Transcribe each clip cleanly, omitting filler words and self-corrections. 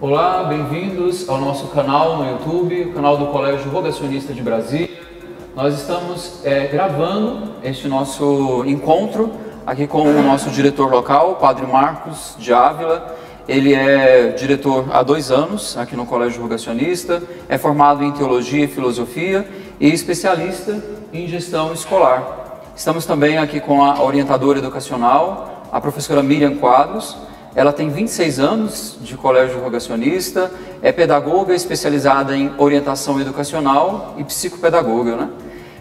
Olá, bem-vindos ao nosso canal no YouTube, o canal do Colégio Rogacionista de Brasília. Nós estamos gravando este nosso encontro aqui com o nosso diretor local, o Padre Marcos de Ávila. Ele é diretor há 2 anos aqui no Colégio Rogacionista, é formado em Teologia e Filosofia e especialista em Gestão Escolar. Estamos também aqui com a orientadora educacional, a professora Miriam Quadros. Ela tem 26 anos de Colégio Rogacionista, é pedagoga especializada em orientação educacional e psicopedagoga, né?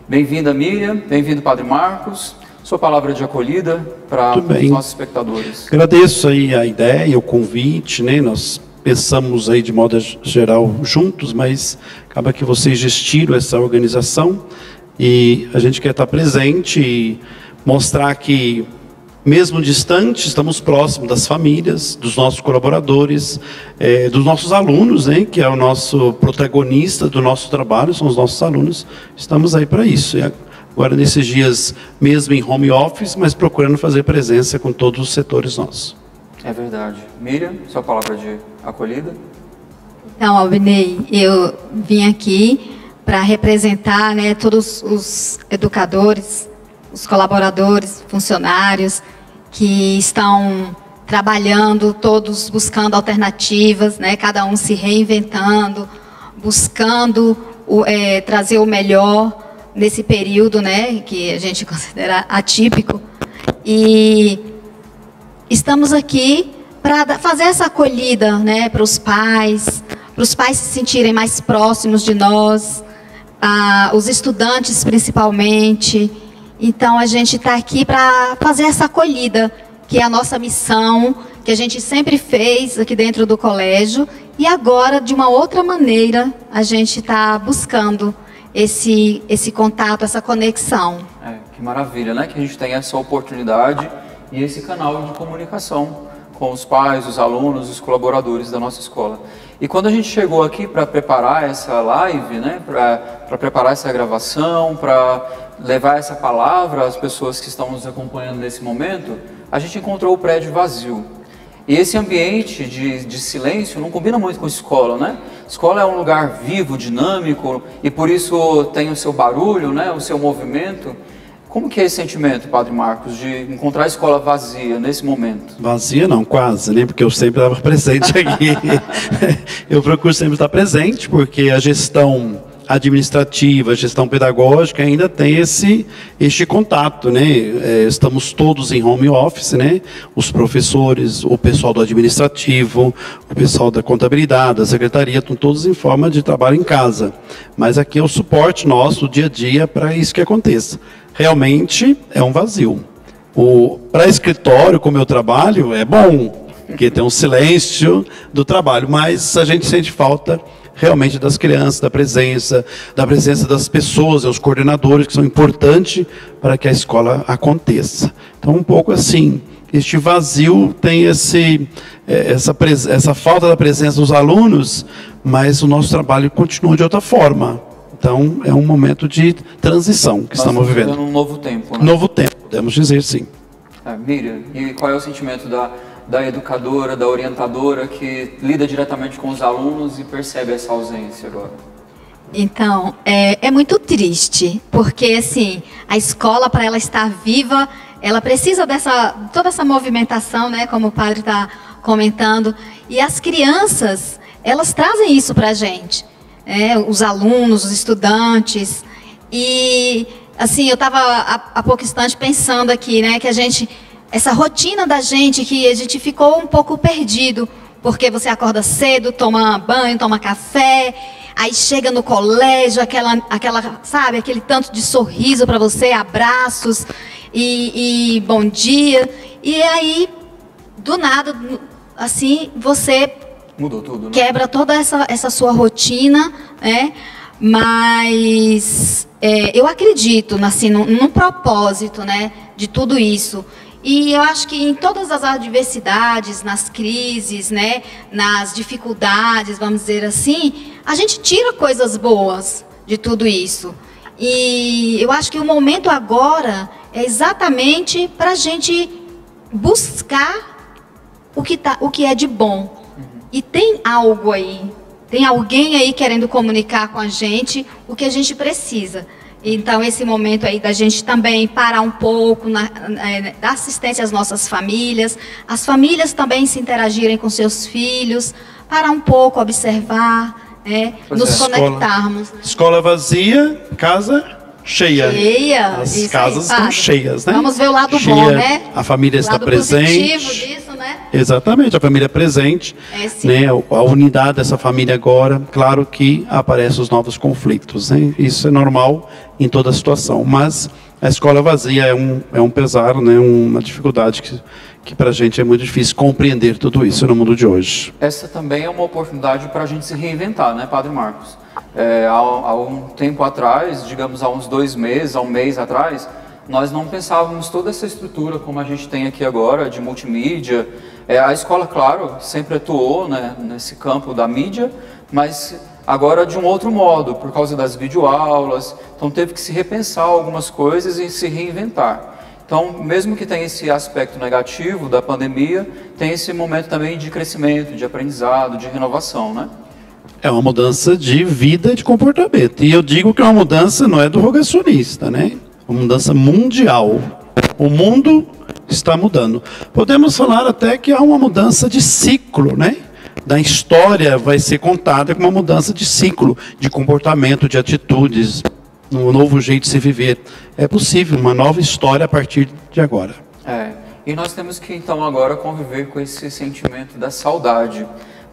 Bem-vinda, Miriam, bem-vindo, Padre Marcos. Sua palavra de acolhida para os nossos espectadores. Agradeço aí a ideia, o convite, né? Nós pensamos aí de modo geral juntos, mas acaba que vocês gestiram essa organização e a gente quer estar presente e mostrar que, mesmo distante, estamos próximos das famílias, dos nossos colaboradores, dos nossos alunos, né, que é o nosso protagonista do nosso trabalho, são os nossos alunos. Estamos aí para isso. E agora, nesses dias, mesmo em home office, mas procurando fazer presença com todos os setores nossos. É verdade. Miriam, sua palavra de acolhida. Então, Albinei, eu vim aqui para representar, né, todos os educadores, os colaboradores, funcionários que estão trabalhando, todos buscando alternativas, né? Cada um se reinventando, buscando trazer o melhor nesse período, né? Que a gente considera atípico. E estamos aqui para fazer essa acolhida, né? Para os pais se sentirem mais próximos de nós, os estudantes principalmente. Então, a gente está aqui para fazer essa acolhida, que é a nossa missão, que a gente sempre fez aqui dentro do colégio, e agora, de uma outra maneira, a gente está buscando esse contato, essa conexão. Que maravilha, né? Que a gente tem essa oportunidade e esse canal de comunicação com os pais, os alunos, os colaboradores da nossa escola. E quando a gente chegou aqui para preparar essa live, né? Para preparar essa gravação, para levar essa palavra às pessoas que estão nos acompanhando nesse momento, a gente encontrou o prédio vazio. E esse ambiente de silêncio não combina muito com a escola, né? Escola é um lugar vivo, dinâmico, e por isso tem o seu barulho, né? O seu movimento. Como que é esse sentimento, Padre Marcos, de encontrar a escola vazia nesse momento? Vazia não, quase, né? Porque eu sempre estava presente aqui. Eu procuro sempre estar presente, porque a gestão administrativa, a gestão pedagógica ainda tem este contato, né? Estamos todos em home office, né? Os professores, o pessoal do administrativo, o pessoal da contabilidade, da secretaria, estão todos em forma de trabalho em casa. Mas aqui é o suporte nosso, o dia a dia, para isso que aconteça. Realmente é um vazio. Para escritório, como eu trabalho, é bom, porque tem um silêncio do trabalho, mas a gente sente falta realmente das crianças, da presença das pessoas, os coordenadores, que são importantes para que a escola aconteça. Então, um pouco assim, este vazio tem essa falta da presença dos alunos, mas o nosso trabalho continua de outra forma. Então, é um momento de transição que estamos vivendo. Um novo tempo, né? Novo tempo, podemos dizer sim. Miriam, e qual é o sentimento da educadora, da orientadora que lida diretamente com os alunos e percebe essa ausência agora? Então, é muito triste, porque assim, a escola, para ela estar viva, ela precisa toda essa movimentação, né, como o padre está comentando, e as crianças, elas trazem isso para a gente, os alunos, os estudantes, e assim, eu estava há pouco instante pensando aqui, né, que essa rotina da gente, que a gente ficou um pouco perdido, porque você acorda cedo, toma banho, toma café, aí chega no colégio, sabe, aquele tanto de sorriso para você, abraços e bom dia, e aí, do nada, assim, você mudou tudo, né? Quebra toda essa sua rotina, né? Mas eu acredito, assim, num propósito, né, de tudo isso. E eu acho que em todas as adversidades, nas crises, né, nas dificuldades, vamos dizer assim, a gente tira coisas boas de tudo isso. E eu acho que o momento agora é exatamente para a gente buscar o que é de bom. e tem algo aí, tem alguém aí querendo comunicar com a gente o que a gente precisa. Então, esse momento aí da gente também parar um pouco, dar assistência às nossas famílias, as famílias também se interagirem com seus filhos, parar um pouco, observar, nos conectarmos. Escola vazia, casa cheia. As casas estão cheias, né? Vamos ver o lado bom, né? A família está presente. Positivo disso, né? Exatamente, a família presente, né? A unidade dessa família agora, claro que aparecem os novos conflitos, né? Isso é normal em toda situação, mas a escola vazia é um pesar, né? Uma dificuldade que para a gente é muito difícil compreender tudo isso no mundo de hoje. Essa também é uma oportunidade para a gente se reinventar, né, Padre Marcos? Há um tempo atrás, digamos há uns 2 meses, há um mês atrás, nós não pensávamos toda essa estrutura como a gente tem aqui agora, de multimídia. A escola, claro, sempre atuou, né, nesse campo da mídia, mas agora de um outro modo, por causa das videoaulas. Então teve que se repensar algumas coisas e se reinventar. Então, mesmo que tenha esse aspecto negativo da pandemia, tem esse momento também de crescimento, de aprendizado, de renovação, né? É uma mudança de vida e de comportamento. E eu digo que é uma mudança não é do rogacionista, né? É uma mudança mundial. O mundo está mudando. Podemos falar até que há uma mudança de ciclo, né? Da história vai ser contada com uma mudança de ciclo, de comportamento, de atitudes, um novo jeito de se viver. É possível uma nova história a partir de agora. E nós temos que então agora conviver com esse sentimento da saudade.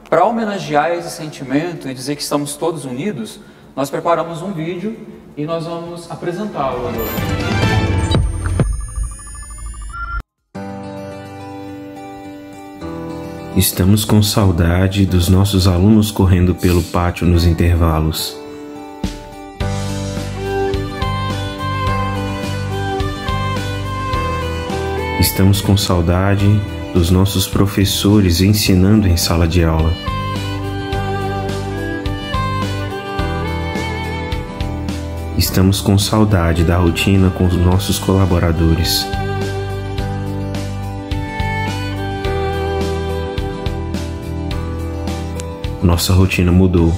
Para homenagear esse sentimento e dizer que estamos todos unidos, nós preparamos um vídeo e nós vamos apresentá-lo agora. Estamos com saudade dos nossos alunos correndo pelo pátio nos intervalos. Estamos com saudade dos nossos professores ensinando em sala de aula. Estamos com saudade da rotina com os nossos colaboradores. Nossa rotina mudou.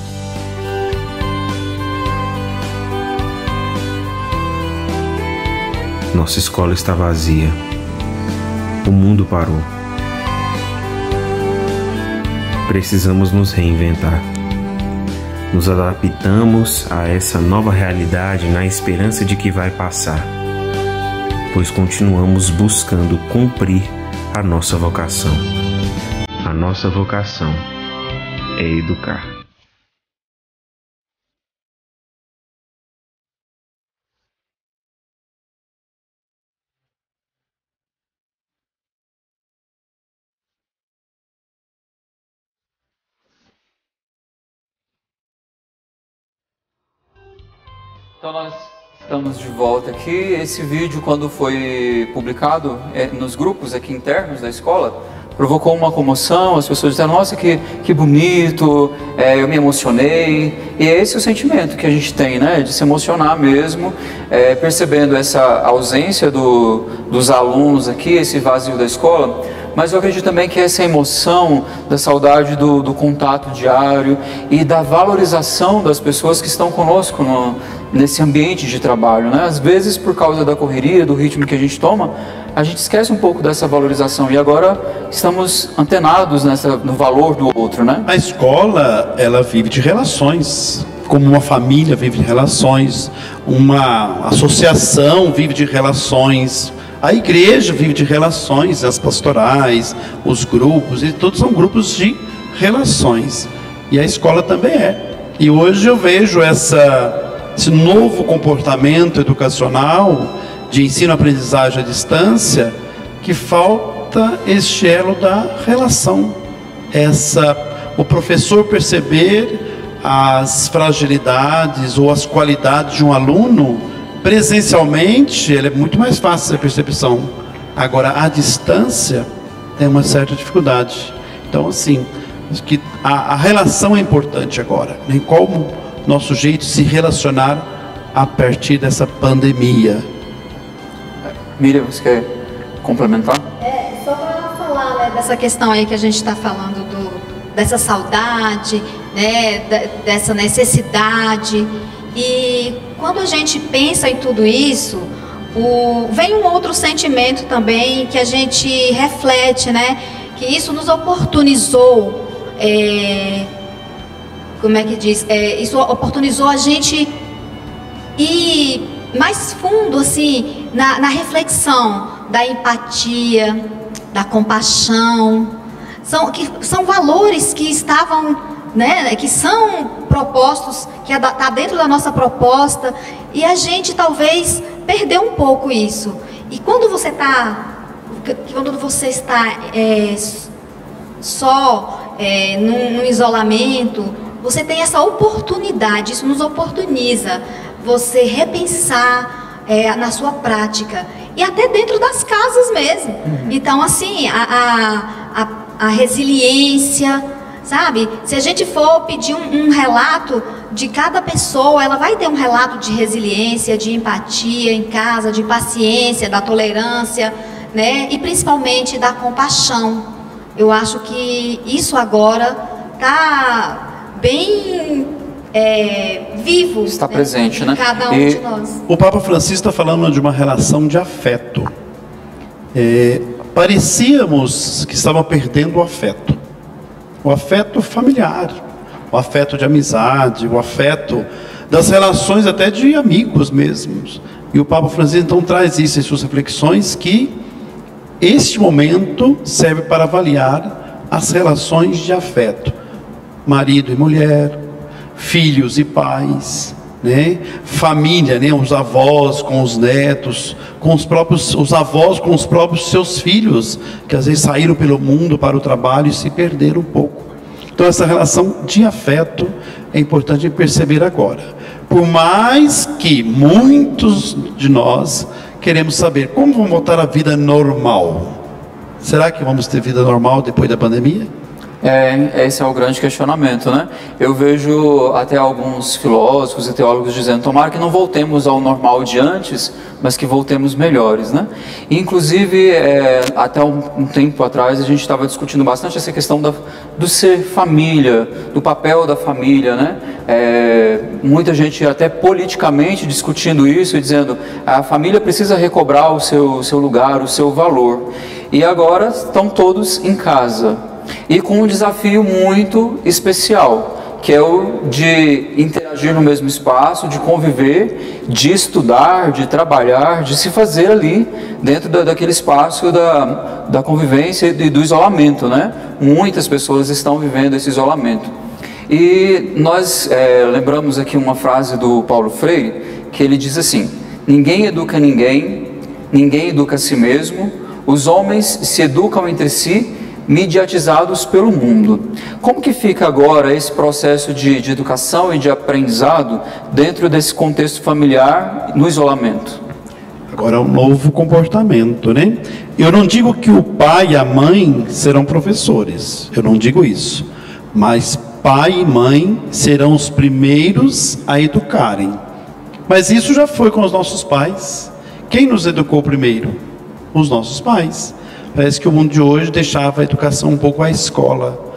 Nossa escola está vazia. O mundo parou. Precisamos nos reinventar. Nos adaptamos a essa nova realidade na esperança de que vai passar, pois continuamos buscando cumprir a nossa vocação. A nossa vocação é educar. Então nós estamos de volta aqui. Esse vídeo, quando foi publicado nos grupos aqui internos da escola, provocou uma comoção. As pessoas disseram: nossa, que bonito, eu me emocionei. E é esse o sentimento que a gente tem, né? De se emocionar mesmo, percebendo essa ausência dos alunos aqui, esse vazio da escola. Mas eu acredito também que essa emoção da saudade do contato diário e da valorização das pessoas que estão conosco nesse ambiente de trabalho, né? Às vezes, por causa da correria, do ritmo que a gente toma, a gente esquece um pouco dessa valorização e agora estamos antenados no valor do outro, né? A escola, ela vive de relações, como uma família vive de relações, uma associação vive de relações, a igreja vive de relações, as pastorais, os grupos, e todos são grupos de relações. E a escola também é. E hoje eu vejo esse novo comportamento educacional de ensino-aprendizagem à distância, que falta este elo da relação. O professor perceber as fragilidades ou as qualidades de um aluno presencialmente, ele é muito mais fácil a percepção. Agora, à distância, tem uma certa dificuldade. Então, assim, acho que a relação é importante agora, né? Como nosso jeito de se relacionar a partir dessa pandemia. Miriam, você quer complementar? Só para falar, né, dessa questão aí que a gente está falando dessa saudade, né, dessa necessidade. E quando a gente pensa em tudo isso, vem um outro sentimento também que a gente reflete, né? Que isso nos oportunizou, como é que diz? Isso oportunizou a gente ir mais fundo, assim, na reflexão da empatia, da compaixão. São valores que estavam, né, que são propostos, que está dentro da nossa proposta, e a gente talvez perdeu um pouco isso. E quando você está só num isolamento, você tem essa oportunidade, isso nos oportuniza você repensar na sua prática, e até dentro das casas mesmo. Então, assim, a resiliência, sabe? Se a gente for pedir um relato de cada pessoa, ela vai ter um relato de resiliência, de empatia em casa, de paciência, da tolerância, né? E principalmente da compaixão. Eu acho que isso agora está bem vivo. Está, né, presente, em cada um de nós. O Papa Francisco está falando de uma relação de afeto. Parecíamos que estava perdendo o afeto familiar, o afeto de amizade, o afeto das relações até de amigos mesmos. E o Papa Francisco então traz isso em suas reflexões, que este momento serve para avaliar as relações de afeto, marido e mulher, filhos e pais, né? Família, né? Os avós com os netos, os avós com os próprios seus filhos, que às vezes saíram pelo mundo para o trabalho e se perderam um pouco. Então essa relação de afeto é importante perceber agora. Por mais que muitos de nós queremos saber como vamos voltar à vida normal. Será que vamos ter vida normal depois da pandemia? Esse é o grande questionamento, né? Eu vejo até alguns filósofos e teólogos dizendo: tomara que não voltemos ao normal de antes, mas que voltemos melhores, né? E, inclusive, até um tempo atrás a gente estava discutindo bastante essa questão do ser família, do papel da família, né? Muita gente até politicamente discutindo isso e dizendo: a família precisa recobrar o seu lugar, o seu valor. E agora estão todos em casa. E com um desafio muito especial, que é o de interagir no mesmo espaço, de conviver, de estudar, de trabalhar, de se fazer ali dentro daquele espaço da convivência e do isolamento, né? Muitas pessoas estão vivendo esse isolamento. E nós lembramos aqui uma frase do Paulo Freire, que ele diz assim: ninguém educa ninguém, ninguém educa a si mesmo, os homens se educam entre si, mediatizados pelo mundo. Como que fica agora esse processo de educação e de aprendizado dentro desse contexto familiar no isolamento? Agora é um novo comportamento, né? Eu não digo que o pai e a mãe serão professores, eu não digo isso, mas pai e mãe serão os primeiros a educarem. Mas isso já foi com os nossos pais. Quem nos educou primeiro? Os nossos pais. Parece que o mundo de hoje deixava a educação um pouco à escola,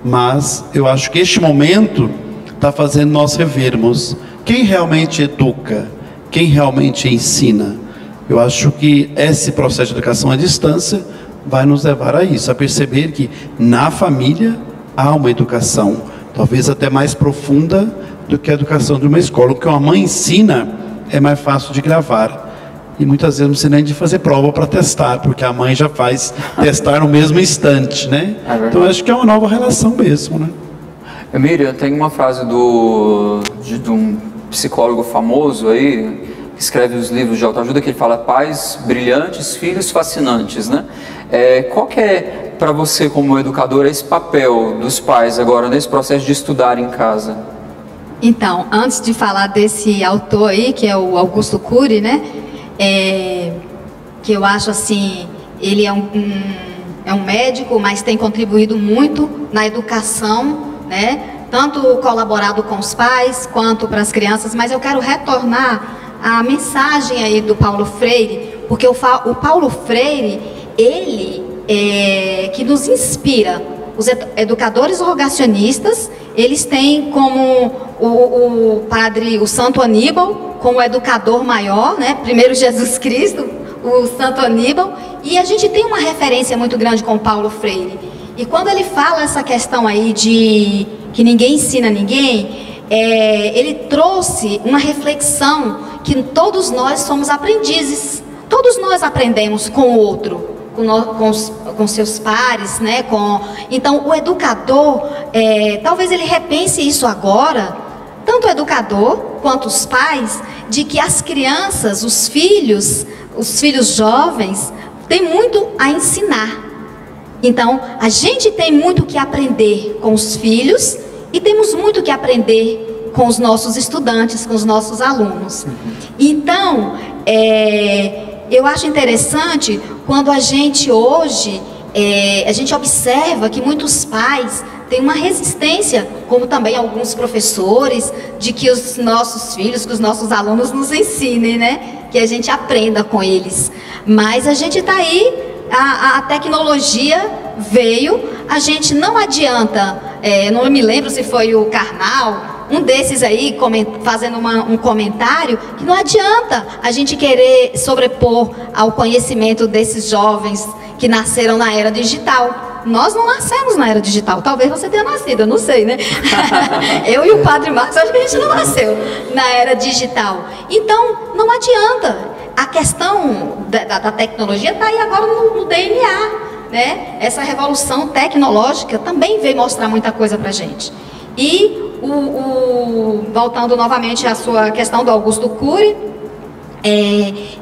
mas eu acho que este momento está fazendo nós revermos quem realmente educa, quem realmente ensina. Eu acho que esse processo de educação à distância vai nos levar a isso, a perceber que na família há uma educação, talvez até mais profunda do que a educação de uma escola. O que uma mãe ensina é mais fácil de gravar. E muitas vezes não precisa nem de fazer prova para testar, porque a mãe já faz testar no mesmo instante, né? Então acho que é uma nova relação mesmo, né? Miriam, tem uma frase de um psicólogo famoso aí, que escreve os livros de autoajuda, que ele fala: pais brilhantes, filhos fascinantes, né? Qual que é, para você como educadora, esse papel dos pais agora nesse processo de estudar em casa? Então, antes de falar desse autor aí, que é o Augusto Cury, né? Que eu acho assim, ele é um médico, mas tem contribuído muito na educação, né? Tanto colaborado com os pais, quanto para as crianças. Mas eu quero retornar à mensagem aí do Paulo Freire, porque o Paulo Freire, ele que nos inspira os educadores rogacionistas, eles têm como o padre, o Santo Aníbal, como educador maior, né? Primeiro Jesus Cristo, o Santo Aníbal, e a gente tem uma referência muito grande com Paulo Freire. E quando ele fala essa questão aí de que ninguém ensina ninguém, ele trouxe uma reflexão que todos nós somos aprendizes, todos nós aprendemos com o outro, com seus pares, né? Então o educador, talvez ele repense isso agora, tanto o educador quanto os pais, de que as crianças, os filhos jovens, têm muito a ensinar. Então, a gente tem muito que aprender com os filhos e temos muito que aprender com os nossos estudantes, com os nossos alunos. Então, eu acho interessante quando a gente hoje, a gente observa que muitos pais têm uma resistência, como também alguns professores, de que os nossos filhos, que os nossos alunos nos ensinem, né? Que a gente aprenda com eles. Mas a gente está aí, a tecnologia veio, a gente não adianta, não me lembro se foi o Karnal, um desses aí, fazendo um comentário, que não adianta a gente querer sobrepor ao conhecimento desses jovens que nasceram na era digital. Nós não nascemos na era digital, talvez você tenha nascido, eu não sei, né? Eu e o Padre Marcos, acho que a gente não nasceu na era digital. Então, não adianta. A questão da tecnologia está aí agora no DNA, né? Essa revolução tecnológica também veio mostrar muita coisa para a gente. E, voltando novamente à sua questão do Augusto Cury,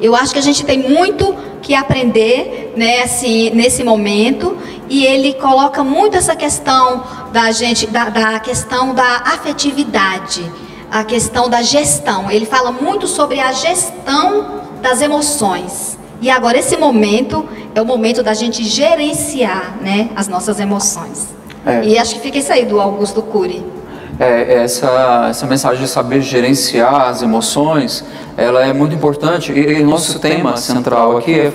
eu acho que a gente tem muito que aprender, né, assim, nesse momento, e ele coloca muito essa questão da questão da afetividade, a questão da gestão. Ele fala muito sobre a gestão das emoções. E agora esse momento é o momento da gente gerenciar, né, as nossas emoções. E acho que fica isso aí do Augusto Cury. Essa mensagem de saber gerenciar as emoções, ela é muito importante, e nosso tema central aqui é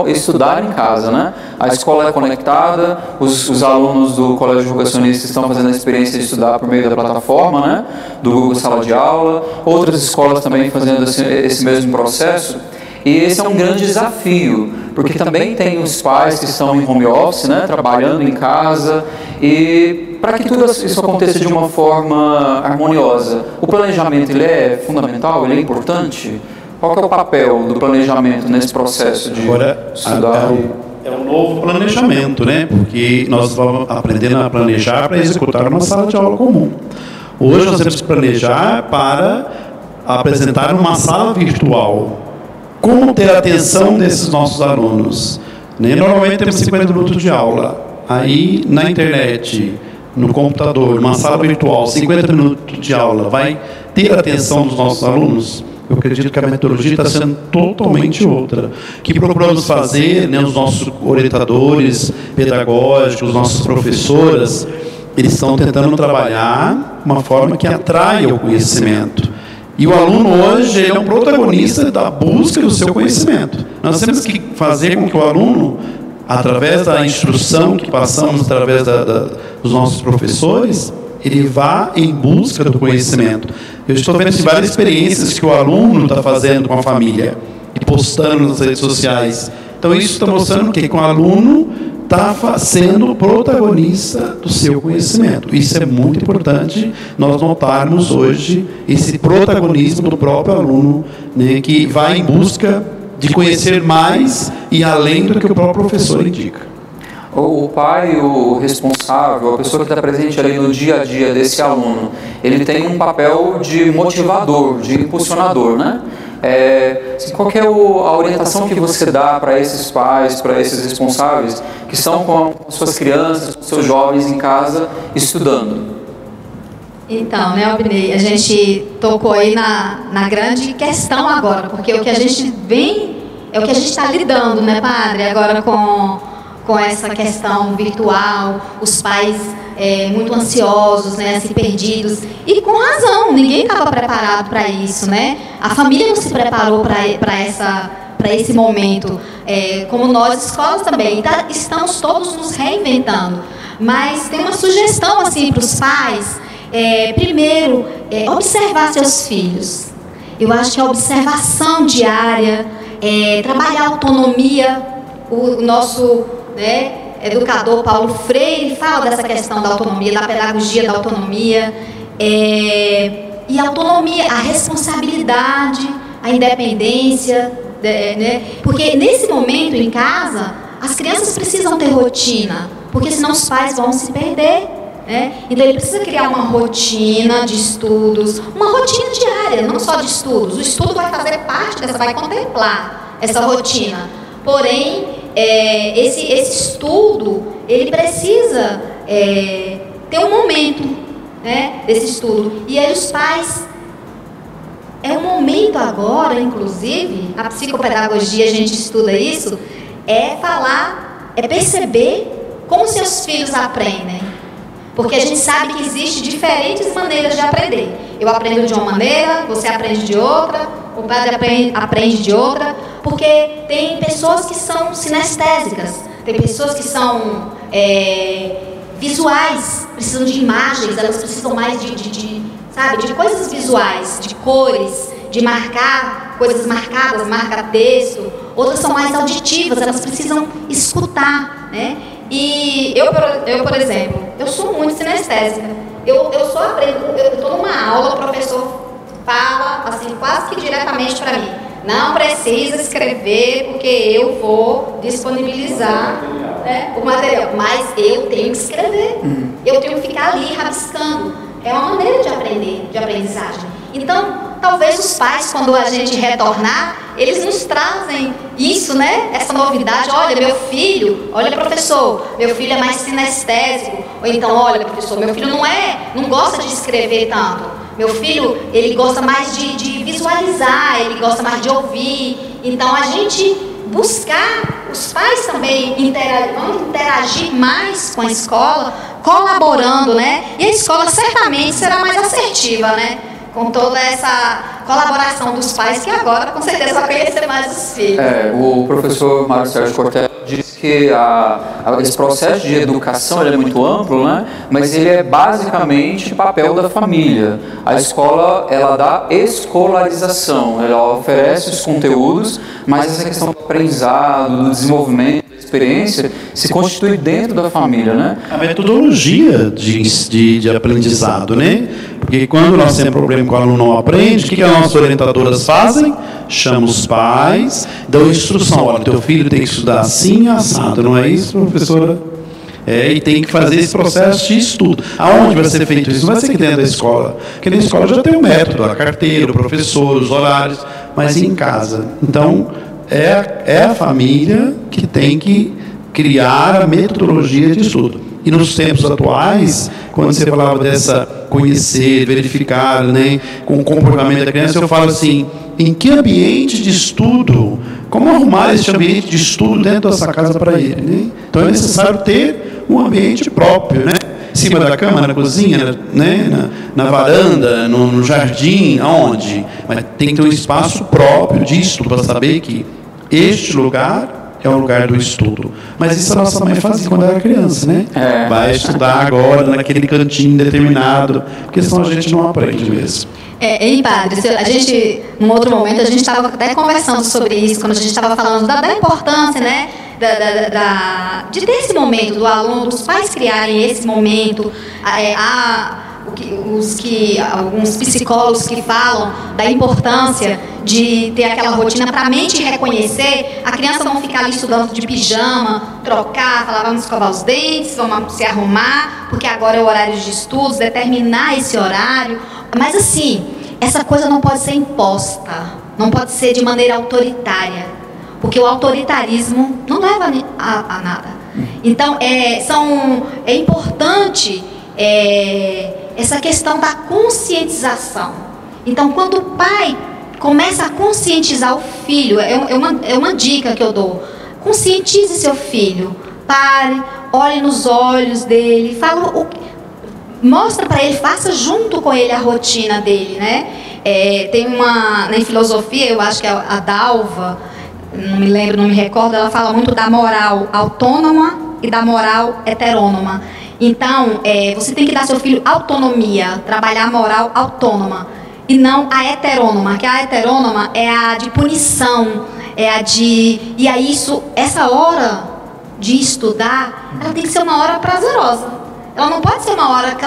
estudar em casa, né? A escola é conectada, os alunos do Colégio Rogacionista estão fazendo a experiência de estudar por meio da plataforma, né? Do Google Sala de Aula, outras escolas também fazendo esse mesmo processo. E esse é um grande desafio, porque também tem os pais que estão em home office, né, trabalhando em casa, e para que tudo isso aconteça de uma forma harmoniosa, o planejamento ele é fundamental, ele é importante? Qual que é o papel do planejamento nesse processo de estudar? É um novo planejamento, né? Porque nós vamos aprendendo a planejar para executar uma sala de aula comum. Hoje nós temos que planejar para apresentar uma sala virtual. Como ter a atenção desses nossos alunos? Né? Normalmente temos 50 minutos de aula. Aí, na internet, no computador, numa sala virtual, 50 minutos de aula, vai ter a atenção dos nossos alunos? Eu acredito que a metodologia está sendo totalmente outra. O que procuramos fazer, né, os nossos orientadores pedagógicos, os nossos professoras, eles estão tentando trabalhar uma forma que atraia o conhecimento. E o aluno hoje, ele é um protagonista da busca do seu conhecimento. Nós temos que fazer com que o aluno, através da instrução que passamos, através dos nossos professores, ele vá em busca do conhecimento. Eu estou vendo várias experiências que o aluno está fazendo com a família e postando nas redes sociais. Então isso está mostrando que o aluno está sendo protagonista do seu conhecimento. Isso é muito importante nós notarmos hoje esse protagonismo do próprio aluno, né, que vai em busca de conhecer mais e além do que o próprio professor indica. O pai, o responsável, a pessoa que está presente ali no dia a dia desse aluno, ele tem um papel de motivador, de impulsionador, né? Qual que é a orientação que você dá para esses pais, para esses responsáveis que estão com suas crianças, com seus jovens em casa estudando? Então, né, Albinei, a gente tocou aí na grande questão agora, porque o que a gente vem é o que a gente está lidando, né, padre, agora com essa questão virtual, os pais muito ansiosos, né, assim, perdidos, e com razão, ninguém estava preparado para isso, né? A família não se preparou para esse momento, como nós, escolas também, estamos todos nos reinventando. Mas tem uma sugestão assim para os pais. Primeiro, observar seus filhos. Eu acho que a observação diária, trabalhar a autonomia, o nosso educador Paulo Freire fala dessa questão da autonomia, da pedagogia da autonomia, e a autonomia, a responsabilidade, a independência, porque nesse momento em casa, as crianças precisam ter rotina, porque senão os pais vão se perder. Então ele precisa criar uma rotina de estudos, uma rotina diária, não só de estudos. O estudo vai fazer parte dessa, vai contemplar essa rotina. Porém, esse estudo, ele precisa ter um momento desse estudo. E aí os pais, um momento agora, inclusive, a psicopedagogia, a gente estuda isso, falar, perceber como seus filhos aprendem. Porque a gente sabe que existem diferentes maneiras de aprender. Eu aprendo de uma maneira, você aprende de outra, o padre aprende de outra, porque tem pessoas que são sinestésicas, tem pessoas que são visuais, precisam de imagens, elas precisam mais de coisas visuais, de cores, de marcar coisas marcadas, marca texto. Outras são mais auditivas, elas precisam escutar, E eu, por exemplo, eu sou muito sinestésica. Eu só aprendo, eu estou numa aula, o professor fala, assim, quase que diretamente para mim: não precisa escrever, porque eu vou disponibilizar o material. Mas eu tenho que escrever, eu tenho que ficar ali rabiscando. É uma maneira de aprender, de aprendizagem. Então, talvez os pais, quando a gente retornar, eles nos trazem isso, essa novidade. Olha, meu filho, olha, professor, meu filho é mais sinestésico. Ou então, olha, professor, meu filho não gosta de escrever tanto. Meu filho, ele gosta mais de visualizar, ele gosta mais de ouvir. Então, a gente buscar, os pais também vão interagir mais com a escola, colaborando, E a escola certamente será mais assertiva, com toda essa colaboração dos pais, que agora com certeza vai conhecer mais os filhos. O professor Mário Sérgio Cortella disse que esse processo de educação ele é muito amplo, mas ele é basicamente papel da família. A escola, ela dá escolarização, ela oferece os conteúdos, mas essa questão do aprendizado, do desenvolvimento, da experiência, se constitui dentro da família, A metodologia de aprendizado, Porque quando nós temos problema com o aluno não aprende, o que as nossas orientadoras fazem? Chamam os pais, dão instrução: olha, teu filho tem que estudar assim, assado, não é isso, professora? E tem que fazer esse processo de estudo. Aonde vai ser feito isso? Não vai ser aqui dentro da escola, porque na escola já tem um método, a carteira, o professor, os horários, mas em casa. Então, é a família que tem que criar a metodologia de estudo. E nos tempos atuais, quando você falava dessa conhecer, verificar, com o comportamento da criança, eu falo assim: em que ambiente de estudo, como arrumar esse ambiente de estudo dentro dessa casa para ele, Então é necessário ter um ambiente próprio, Em cima da cama, na cozinha, na varanda, no jardim, aonde? Mas tem que ter um espaço próprio de estudo para saber que este lugar é o lugar do estudo. Mas isso a nossa mãe fazia quando era criança, Vai estudar agora naquele cantinho determinado, porque senão a gente não aprende mesmo. Padre, a gente, num outro momento, a gente estava até conversando sobre isso, quando a gente estava falando da importância, de ter esse momento do aluno, dos pais criarem esse momento. Alguns psicólogos que falam da importância de ter aquela rotina para a mente reconhecer. A criança não ficar ali estudando de pijama, trocar, falar: vamos escovar os dentes, vamos se arrumar, porque agora é o horário de estudos, determinar esse horário. Mas assim, essa coisa não pode ser imposta, não pode ser de maneira autoritária, porque o autoritarismo não leva a nada. Então, é importante essa questão da conscientização. Então, quando o pai começa a conscientizar o filho, é uma dica que eu dou: conscientize seu filho, pare, olhe nos olhos dele, mostra para ele, faça junto com ele a rotina dele, tem na filosofia, eu acho que é a Dalva, não me recordo, ela fala muito da moral autônoma e da moral heterônoma. Então, você tem que dar ao seu filho autonomia, trabalhar a moral autônoma, e não a heterônoma, que a heterônoma é a de punição, e aí essa hora de estudar, ela tem que ser uma hora prazerosa. Ela não pode ser uma hora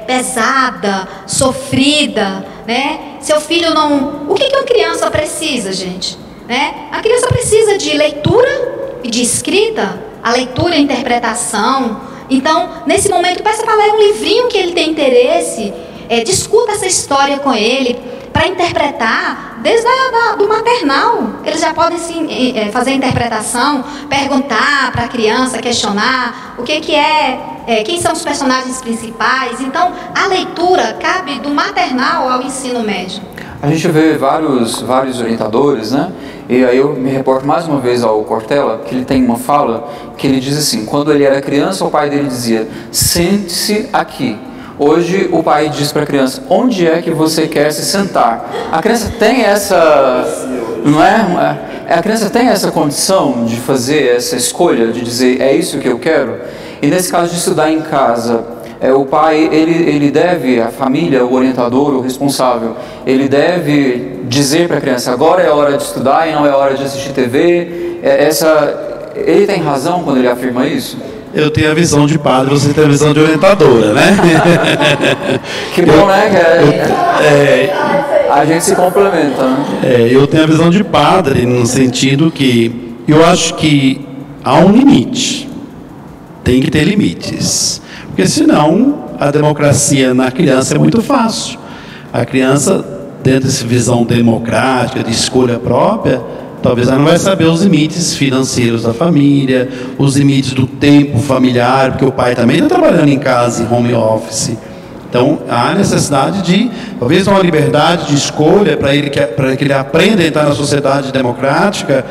pesada, sofrida, né? Seu filho não... O que uma criança precisa, gente? Né? A criança precisa de leitura e de escrita, a leitura e a interpretação. Então, nesse momento, peça para ler um livrinho que ele tem interesse, discuta essa história com ele, para interpretar desde do maternal. Eles já podem fazer a interpretação, perguntar para a criança, questionar o que quem são os personagens principais. Então, a leitura cabe do maternal ao ensino médio. A gente vê vários orientadores, né? E aí eu me reporto mais uma vez ao Cortella, que ele tem uma fala que ele diz assim: quando ele era criança, o pai dele dizia, sente-se aqui. Hoje o pai diz para a criança, onde é que você quer se sentar? A criança tem essa, não é? A criança tem essa condição de fazer essa escolha, de dizer, é isso que eu quero? E nesse caso de estudar em casa, o pai, ele deve, a família, o orientador, o responsável, ele deve dizer para a criança, agora é hora de estudar e não é hora de assistir TV. Ele tem razão quando ele afirma isso? Eu tenho a visão de padre, você tem a visão de orientadora, né? Que bom, né? A gente se complementa, né? Eu tenho a visão de padre no sentido que eu acho que há um limite. Tem que ter limites. Porque senão a democracia na criança é muito fácil. A criança, dentro dessa visão democrática, de escolha própria, talvez ela não vai saber os limites financeiros da família, os limites do tempo familiar, porque o pai também está trabalhando em casa, em home office. Então, há necessidade de, talvez, uma liberdade de escolha para que ele aprenda a entrar na sociedade democrática,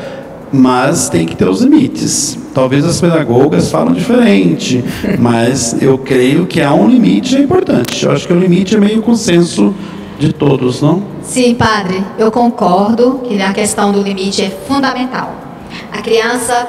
mas tem que ter os limites. Talvez as pedagogas falam diferente, mas eu creio que há um limite, é importante. Eu acho que o limite é meio consenso de todos, não? Sim, padre, eu concordo que a questão do limite é fundamental. A criança,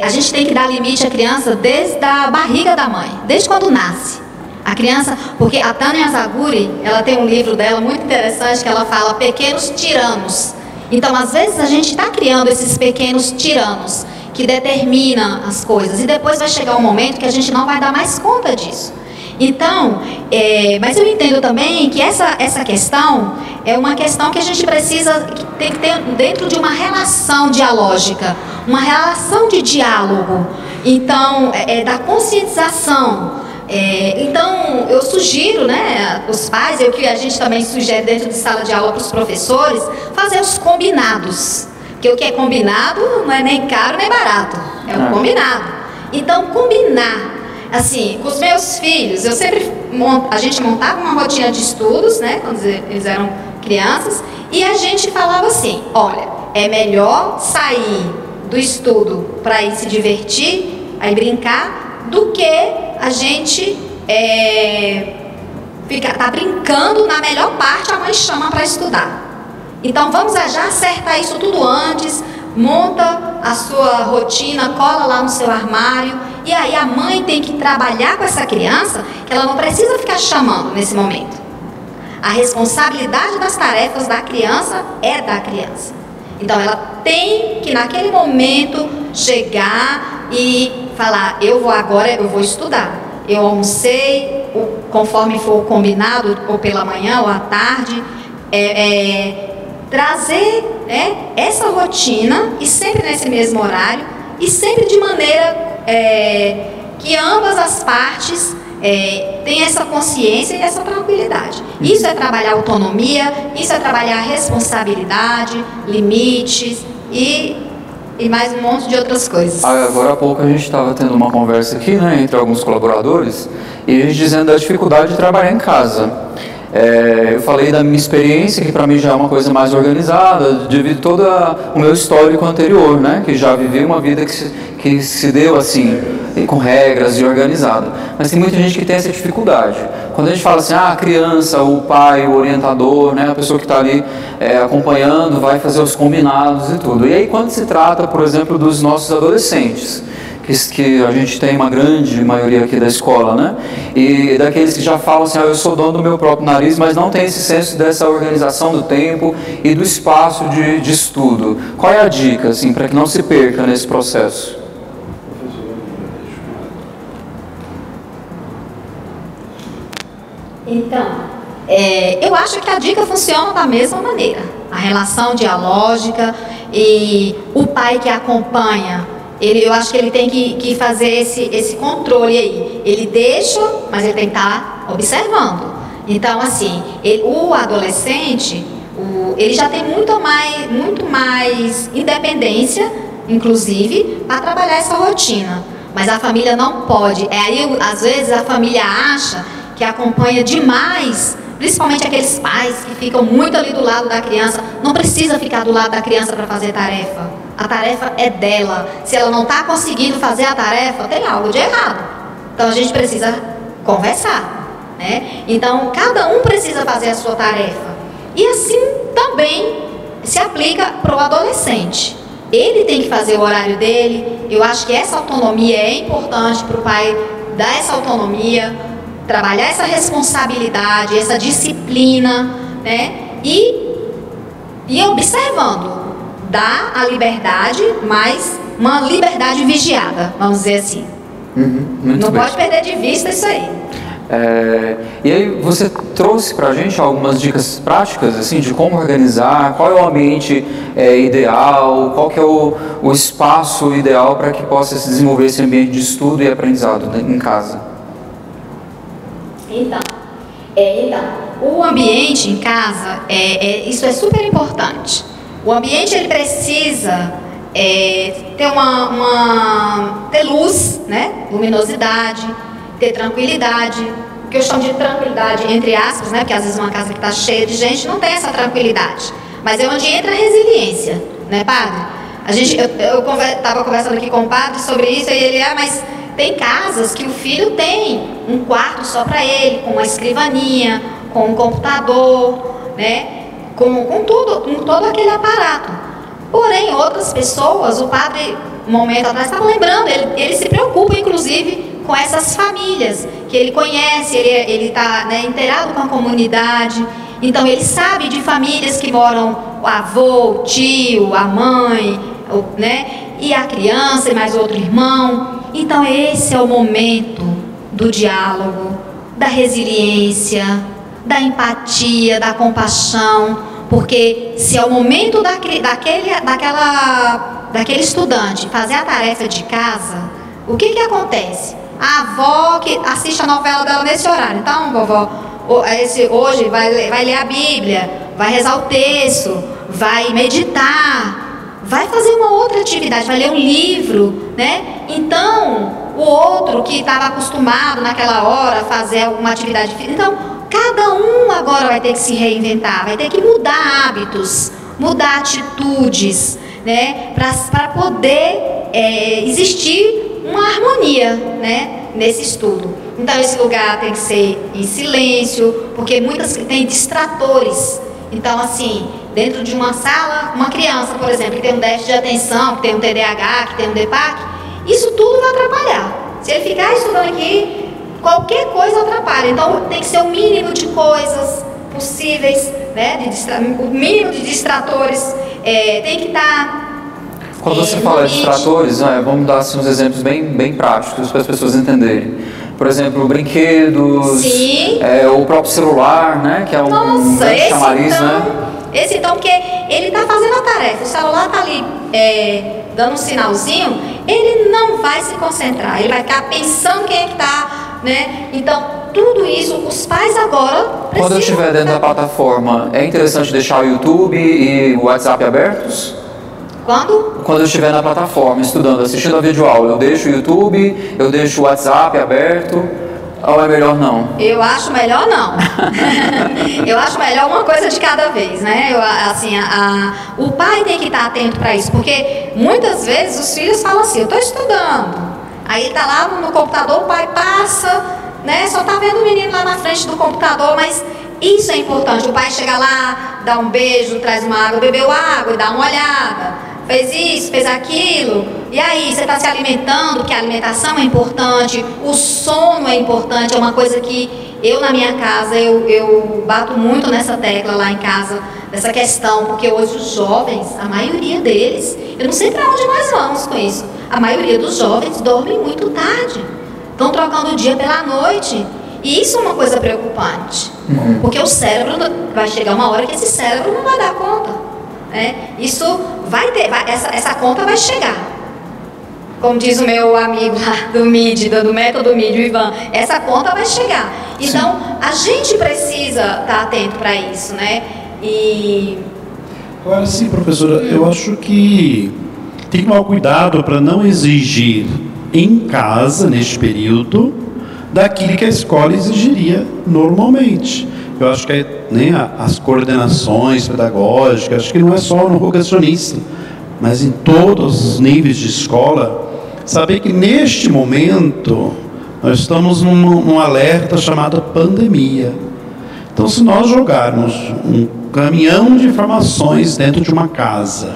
a gente tem que dar limite à criança desde a barriga da mãe, desde quando nasce. A criança, porque a Tânia Zaguri, ela tem um livro dela muito interessante que ela fala pequenos tiranos. Então, às vezes a gente está criando esses pequenos tiranos que determinam as coisas e depois vai chegar um momento que a gente não vai dar mais conta disso. Então, mas eu entendo também que essa questão é uma questão que a gente precisa, que tem que ter dentro de uma relação dialógica, uma relação de diálogo, então, da conscientização. Então, eu sugiro, né, os pais, e o que a gente também sugere dentro de sala de aula para os professores, fazer os combinados, porque o que é combinado não é nem caro nem barato, é um combinado. Então, combinar. Assim, com os meus filhos, a gente montava uma rotina de estudos, né, quando eles eram crianças, e a gente falava assim, olha, é melhor sair do estudo para ir se divertir, aí brincar, do que a gente tá brincando na melhor parte, a mãe chama para estudar. Então, vamos já acertar isso tudo antes, monta a sua rotina, cola lá no seu armário, e aí a mãe tem que trabalhar com essa criança, que ela não precisa ficar chamando nesse momento. A responsabilidade das tarefas da criança é da criança. Então ela tem que naquele momento chegar e falar, eu vou estudar. Eu almocei, conforme for combinado, ou pela manhã ou à tarde, trazer essa rotina e sempre nesse mesmo horário e sempre de maneira que ambas as partes tenham essa consciência e essa tranquilidade. Isso é trabalhar autonomia, isso é trabalhar responsabilidade, limites e mais um monte de outras coisas. Agora há pouco a gente estava tendo uma conversa aqui, né, entre alguns colaboradores, e a gente dizendo da dificuldade de trabalhar em casa. Eu falei da minha experiência, que para mim já é uma coisa mais organizada, devido todo o meu histórico anterior, né? Que já vivi uma vida que se deu assim, com regras e organizada. Mas tem muita gente que tem essa dificuldade. Quando a gente fala assim, a criança, o pai, o orientador, né? A pessoa que está ali acompanhando, vai fazer os combinados e tudo. E aí quando se trata, por exemplo, dos nossos adolescentes, que a gente tem uma grande maioria aqui da escola, né? E daqueles que já falam assim, eu sou dono do meu próprio nariz, mas não tem esse senso dessa organização do tempo e do espaço de estudo. Qual é a dica, assim, para que não se perca nesse processo? Então, eu acho que a dica funciona da mesma maneira. A relação dialógica e o pai que acompanha, eu acho que ele tem que fazer esse controle aí. Ele deixa, mas ele tem que estar observando. Então, assim, o adolescente, ele já tem muito mais independência, inclusive, para trabalhar essa rotina. Mas a família não pode. Aí, às vezes, a família acha que acompanha demais, principalmente aqueles pais que ficam muito ali do lado da criança. Não precisa ficar do lado da criança para fazer tarefa. A tarefa é dela. Se ela não está conseguindo fazer a tarefa, tem algo de errado. Então a gente precisa conversar, né? Então cada um precisa fazer a sua tarefa. E assim também se aplica para o adolescente. Ele tem que fazer o horário dele. Eu acho que essa autonomia é importante para o pai dar essa autonomia, trabalhar essa responsabilidade, essa disciplina, né? E observando, dá a liberdade, mas uma liberdade vigiada, vamos dizer assim. Não pode perder de vista isso aí. E aí você trouxe para a gente algumas dicas práticas, assim, de como organizar, qual é o ambiente ideal, qual que é o espaço ideal para que possa se desenvolver esse ambiente de estudo e aprendizado, né, em casa. Então, o ambiente em casa, isso é super importante. O ambiente ele precisa ter ter luz, né? Luminosidade, ter tranquilidade, que eu chamo de tranquilidade entre aspas, né? Porque às vezes uma casa que está cheia de gente não tem essa tranquilidade. Mas é onde entra a resiliência, né, padre? Eu estava conversando aqui com o padre sobre isso e ele mas tem casas que o filho tem um quarto só para ele, com uma escrivaninha, com um computador, né? Com todo aquele aparato. Porém, outras pessoas, o padre, um momento atrás, estava lembrando, ele se preocupa, inclusive, com essas famílias que ele conhece, ele está, né, inteirado com a comunidade. Então, ele sabe de famílias que moram o avô, o tio, a mãe, né, e a criança e mais outro irmão. Então, esse é o momento do diálogo, da resiliência, da empatia, da compaixão. Porque se é o momento daquele estudante fazer a tarefa de casa, o que acontece? A avó que assiste a novela dela nesse horário. Então, vovó, hoje vai ler a Bíblia, vai rezar o texto, vai meditar, vai fazer uma outra atividade, vai ler um livro, né? Então, o outro que estava acostumado naquela hora a fazer alguma atividade física, então, cada um agora vai ter que se reinventar, vai ter que mudar hábitos, mudar atitudes, né, para poder existir uma harmonia, né, nesse estudo. Então esse lugar tem que ser em silêncio, porque muitas tem distratores. Então assim, dentro de uma sala, uma criança, por exemplo, que tem um déficit de atenção, que tem um TDAH, que tem um DPAC, isso tudo vai atrapalhar. Se ele ficar estudando aqui, qualquer coisa atrapalha. Então tem que ser o mínimo de coisas possíveis, né? O mínimo de distratores. Tem que estar. Quando você fala de distratores, vamos dar assim, uns exemplos bem práticos para as pessoas entenderem. Por exemplo, brinquedos, o próprio celular, né? Que é um grande chamariz, né? Esse então, porque ele está fazendo a tarefa, o celular está ali dando um sinalzinho, ele não vai se concentrar, ele vai ficar pensando quem é que está, né? Então, tudo isso, os pais agora precisam... Quando eu estiver dentro da plataforma, é interessante deixar o YouTube e o WhatsApp abertos? Quando eu estiver na plataforma, estudando, assistindo a videoaula, eu deixo o YouTube, eu deixo o WhatsApp aberto, ou é melhor não? Eu acho melhor não. Eu acho melhor uma coisa de cada vez, né? O pai tem que estar atento para isso, porque muitas vezes os filhos falam assim, eu estou estudando. Aí ele está lá no computador, o pai passa, né? Só está vendo o menino lá na frente do computador, mas isso é importante. O pai chega lá, dá um beijo, traz uma água, bebeu água e dá uma olhada. Fez isso, fez aquilo, E aí, você está se alimentando, porque a alimentação é importante, o sono é importante, é uma coisa que eu na minha casa, eu bato muito nessa tecla lá em casa, dessa questão, porque hoje os jovens, a maioria deles, eu não sei para onde nós vamos com isso, a maioria dos jovens dormem muito tarde, estão trocando o dia pela noite, e isso é uma coisa preocupante, porque o cérebro, vai chegar uma hora que esse cérebro não vai dar conta, né? Isso essa conta vai chegar. Como diz o meu amigo lá do MID, do método MID, o Ivan, essa conta vai chegar. Então, a gente precisa estar atento para isso, né? Agora sim, professora, eu acho que tem que tomar cuidado para não exigir em casa, neste período, daquilo que a escola exigiria normalmente. Eu acho que as coordenações pedagógicas, acho que não é só no rogacionista, mas em todos os níveis de escola, saber que neste momento nós estamos num alerta chamado pandemia. Então, se nós jogarmos um caminhão de informações dentro de uma casa,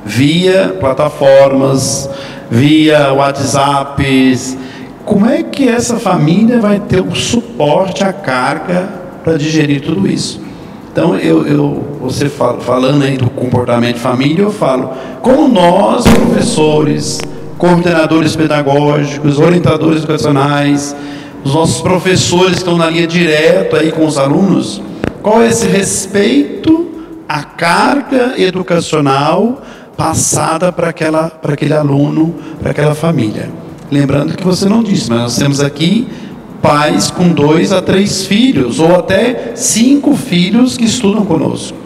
via plataformas, via WhatsApp, como é que essa família vai ter o suporte, a carga para digerir tudo isso? Então, você falando aí do comportamento de família, eu falo, como nós, professores, coordenadores pedagógicos, orientadores educacionais, os nossos professores que estão na linha direta aí com os alunos, qual é esse respeito à carga educacional passada para aquele aluno, para aquela família? Lembrando que você não disse, mas nós temos aqui pais com 2 a 3 filhos, ou até 5 filhos que estudam conosco.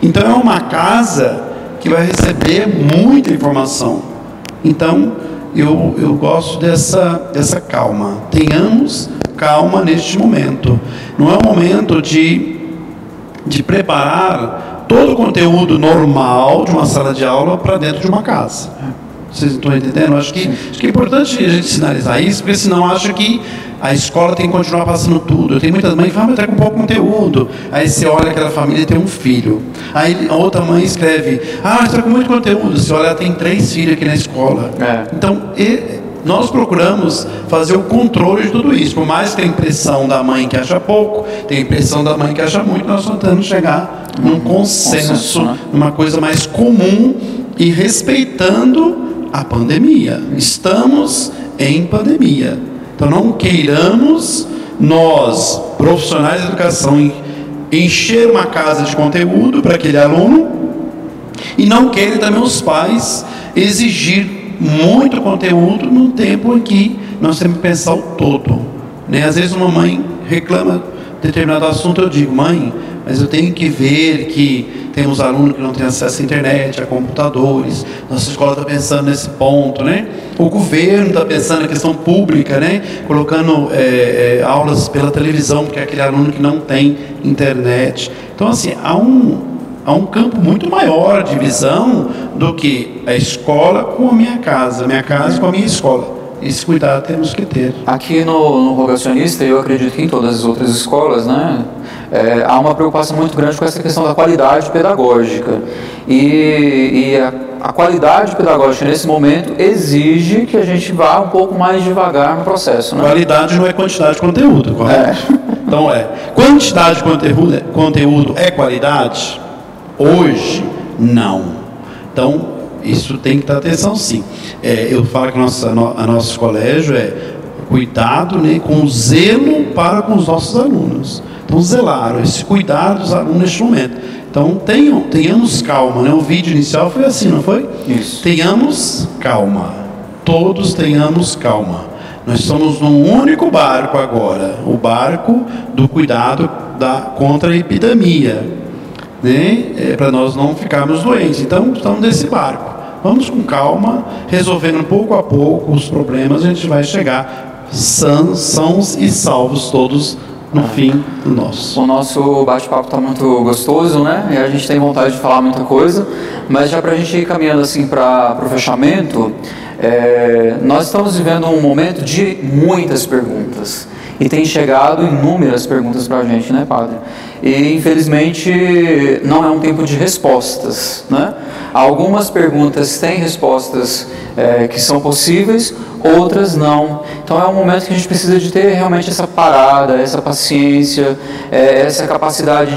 Então, é uma casa que vai receber muita informação. Então, eu gosto dessa calma. Tenhamos calma neste momento. Não é o momento de preparar todo o conteúdo normal de uma sala de aula para dentro de uma casa. Vocês estão entendendo? Acho que é importante a gente sinalizar isso, porque senão acha que a escola tem que continuar passando tudo. Eu tenho muitas mães que falam, mas está com pouco conteúdo. Aí você olha aquela família e tem um filho. Aí a outra mãe escreve, está com muito conteúdo. Você olha, ela tem 3 filhos aqui na escola. Então, nós procuramos fazer o controle de tudo isso. Por mais que tenha a impressão da mãe que acha pouco, tem a impressão da mãe que acha muito, nós estamos tentando chegar num consenso, né? Numa coisa mais comum e respeitando a pandemia. Estamos em pandemia. Então, não queiramos, nós, profissionais de educação, encher uma casa de conteúdo para aquele aluno, e não querem também os pais exigir muito conteúdo no tempo em que nós temos que pensar o todo, né? Às vezes uma mãe reclama de determinado assunto, eu digo, mãe, mas eu tenho que ver que temos alunos que não têm acesso à internet, a computadores, nossa escola está pensando nesse ponto, né? O governo está pensando na questão pública, né? Colocando aulas pela televisão, porque é aquele aluno que não tem internet. Então, assim, há um campo muito maior de visão do que a escola com a minha casa com a minha escola. Esse cuidado temos que ter. Aqui no rogacionista, eu acredito que em todas as outras escolas, né, há uma preocupação muito grande com essa questão da qualidade pedagógica. E a qualidade pedagógica nesse momento exige que a gente vá um pouco mais devagar no processo, né? Qualidade não é quantidade de conteúdo, correto? Então, quantidade de conteúdo é qualidade? Hoje, não. Então, isso tem que dar atenção, sim. Eu falo que nosso colégio cuidado, né, com zelo para com os nossos alunos. Então, zelaram, esse cuidado dos alunos neste momento. Então, tenhamos calma, né? O vídeo inicial foi assim, não foi? Isso. Tenhamos calma. Todos tenhamos calma. Nós estamos num único barco agora, o barco do cuidado contra a epidemia, né? Para nós não ficarmos doentes. Então, estamos nesse barco. Vamos com calma, resolvendo pouco a pouco os problemas, a gente vai chegar sãos e salvos todos no fim do nosso. O nosso bate-papo está muito gostoso, né? E a gente tem vontade de falar muita coisa, mas já para a gente ir caminhando assim para o fechamento, nós estamos vivendo um momento de muitas perguntas. E tem chegado inúmeras perguntas para a gente, né, padre? E, infelizmente, não é um tempo de respostas, né? Algumas perguntas têm respostas que são possíveis, outras não. Então é um momento que a gente precisa de ter realmente essa parada, essa paciência, essa capacidade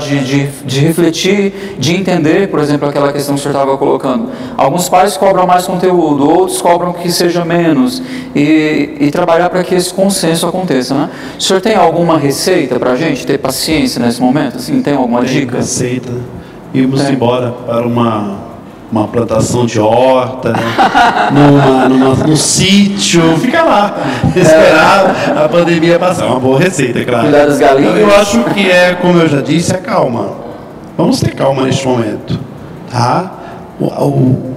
de refletir, de entender, por exemplo, aquela questão que o senhor estava colocando. Alguns pais cobram mais conteúdo, outros cobram que seja menos, e trabalhar para que esse consenso aconteça, né? O senhor tem alguma receita para a gente ter paciência nesse momento? Assim, tem alguma dica? Receita. Irmos embora para uma plantação de horta, né? no sítio, fica lá, esperar a pandemia passar. Uma boa receita, claro. Cuidar das galinhas. Eu acho que como eu já disse, calma. Vamos ter calma neste momento, tá?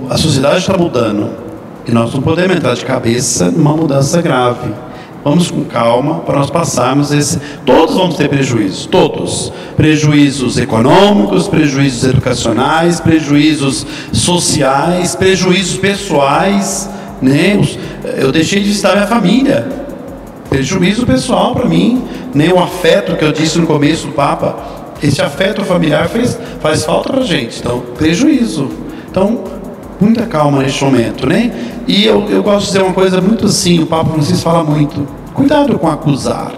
A sociedade está mudando e nós não podemos entrar de cabeça numa mudança grave. Vamos com calma para nós passarmos todos vamos ter prejuízos, todos. Prejuízos econômicos, prejuízos educacionais, prejuízos sociais, prejuízos pessoais, né? Eu deixei de visitar minha família. Prejuízo pessoal para mim, né? O afeto que eu disse no começo do Papa, esse afeto familiar faz falta para a gente, então prejuízo. Então, muita calma neste momento, né? E eu gosto de dizer uma coisa muito assim, o Papa Francisco fala muito, cuidado com acusar,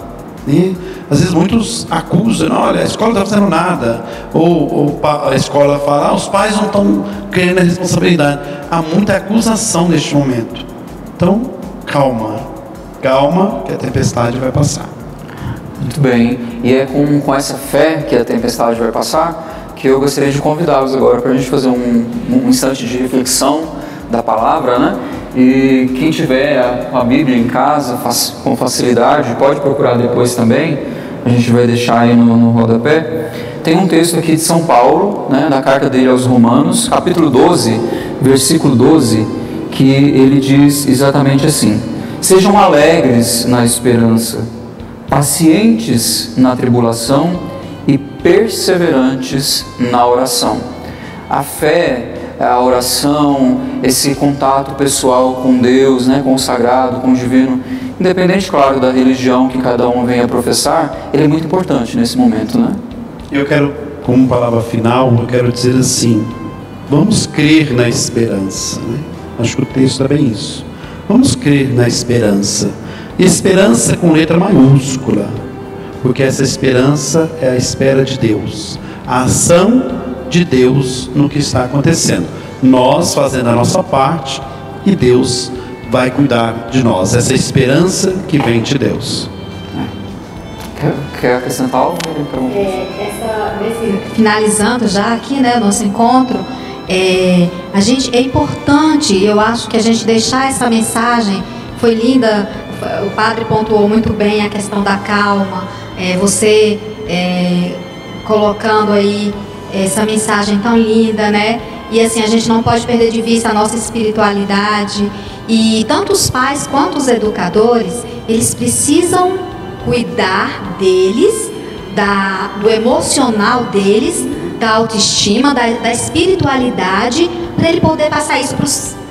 né? Às vezes muitos acusam, olha, a escola não está fazendo nada, ou a escola fala, os pais não estão querendo a responsabilidade. Há muita acusação neste momento. Então, calma, que a tempestade vai passar. Muito bem, e é com essa fé que a tempestade vai passar, que eu gostaria de convidá-los agora para a gente fazer um instante de reflexão da palavra, né? E quem tiver a Bíblia em casa com facilidade, pode procurar depois também, a gente vai deixar aí no rodapé. Tem um texto aqui de São Paulo, né, da carta dele aos Romanos, capítulo 12, versículo 12, que ele diz exatamente assim: sejam alegres na esperança, pacientes na tribulação e perseverantes na oração. A fé, a oração, esse contato pessoal com Deus, né, com o sagrado, com o divino, independente, claro, da religião que cada um venha professar, ele é muito importante nesse momento, né? Eu quero, como palavra final, eu quero dizer assim, vamos crer na esperança, né? Acho que o texto é bem isso. Vamos crer na esperança. Esperança com letra maiúscula, porque essa esperança é a espera de Deus, a ação de Deus no que está acontecendo. Nós fazendo a nossa parte e Deus vai cuidar de nós. Essa esperança que vem de Deus. Quer acrescentar algo? Finalizando já aqui, né, nosso encontro, é importante, eu acho que a gente deixar essa mensagem, foi linda, o padre pontuou muito bem a questão da calma, você colocando aí essa mensagem tão linda, né? E assim, a gente não pode perder de vista a nossa espiritualidade. E tanto os pais quanto os educadores, eles precisam cuidar deles, do emocional deles, da autoestima, da espiritualidade, para ele poder passar isso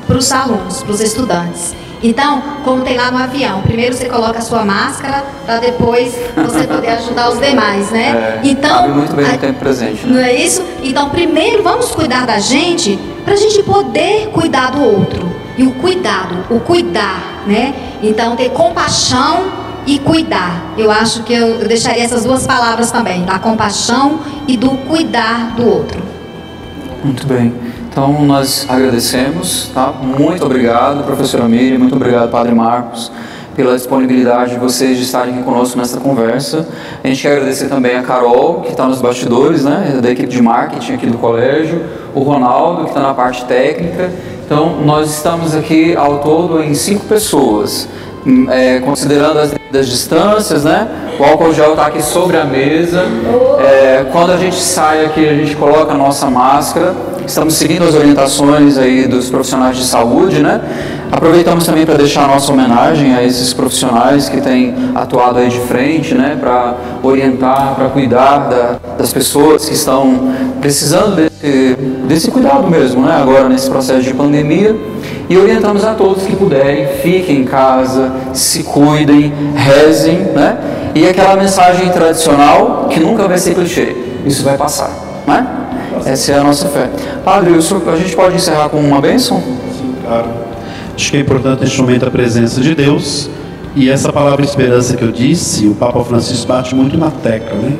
para os alunos, para os estudantes. Então, como tem lá no avião, primeiro você coloca a sua máscara para depois você poder ajudar os demais, né? Então, cabe muito bem no tempo presente, né? Não é isso? Então, primeiro vamos cuidar da gente para a gente poder cuidar do outro. E o cuidar, né? Então, ter compaixão e cuidar. Eu acho que eu deixaria essas duas palavras também, da compaixão e do cuidar do outro. Muito bem. Então, nós agradecemos, tá? Muito obrigado, professora Miriam, muito obrigado, padre Marcos, pela disponibilidade de vocês de estarem aqui conosco nessa conversa. A gente quer agradecer também a Carol, que está nos bastidores, né, da equipe de marketing aqui do colégio, o Ronaldo, que está na parte técnica. Então, nós estamos aqui ao todo em 5 pessoas, considerando as distâncias, né? O álcool gel está aqui sobre a mesa. Quando a gente sai aqui, a gente coloca a nossa máscara. Estamos seguindo as orientações aí dos profissionais de saúde, né? Aproveitamos também para deixar a nossa homenagem a esses profissionais que têm atuado aí de frente, né? Para orientar, para cuidar das pessoas que estão precisando desse cuidado mesmo, né? Agora nesse processo de pandemia. E orientamos a todos que puderem, fiquem em casa, se cuidem, rezem, né? E aquela mensagem tradicional que nunca vai ser clichê, isso vai passar, né? Essa é a nossa fé. Padre, a gente pode encerrar com uma bênção? Sim, claro. Acho que é importante neste momento a presença de Deus. E essa palavra esperança que eu disse, o Papa Francisco bate muito na tecla, né?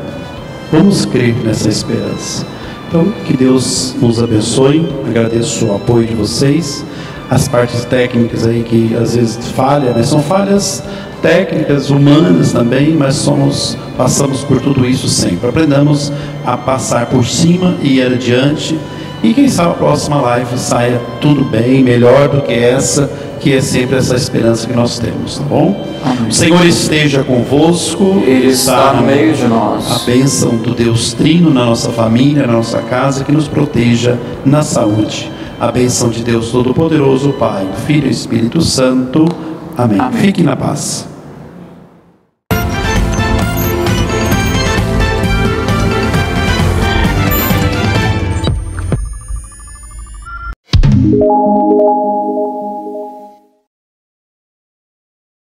Vamos crer nessa esperança. Então, que Deus nos abençoe. Agradeço o apoio de vocês. As partes técnicas aí que às vezes falham, né? São falhas técnicas, humanas também, mas passamos por tudo isso sempre. Aprendamos a passar por cima e ir adiante. E quem sabe a próxima live saia tudo bem, melhor do que essa, que é sempre essa esperança que nós temos, tá bom? Amém. O Senhor esteja convosco, Ele está no meio de nós. A bênção do Deus Trino na nossa família, na nossa casa, que nos proteja na saúde. A bênção de Deus Todo-Poderoso, Pai, Filho e Espírito Santo. Amém. Amém. Fique na paz.